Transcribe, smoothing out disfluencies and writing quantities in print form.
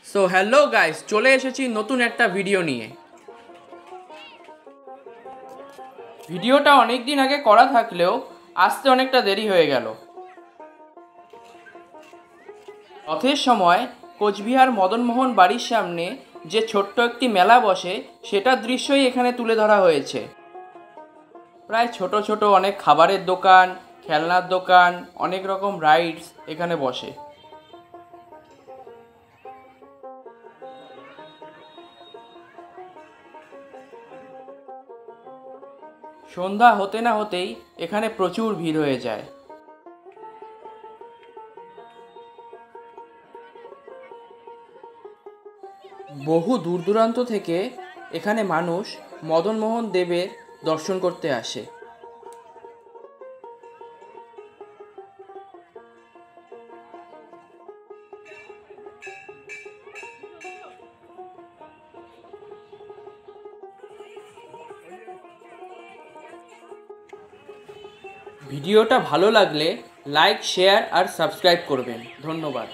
So hello guys, চলে এসেছি নতুন একটা ভিডিও নিয়ে। ভিডিওটা অনেক দিন আগে করা থাকলেও আসতে অনেকটা দেরি হয়ে গেল। রথের সময় কোচবিহার মদনমোহন বাড়ির সামনে যে ছোট্ট একটি মেলা বসে, সেটার দৃশ্যই এখানে তুলে ধরা হয়েছে। প্রায় ছোট ছোট অনেক খাবারের দোকান, খেলনার দোকান, অনেক রকম রাইডস এখানে বসে। সন্ধ্যা হতে না হতেই এখানে প্রচুর ভিড় হয়ে যায়। বহু দূর দূরান্ত থেকে এখানে মানুষ মদনমোহন দেবের দর্শন করতে আসে। ভিডিওটা ভালো লাগলে লাইক, শেয়ার আর সাবস্ক্রাইব করবেন। ধন্যবাদ।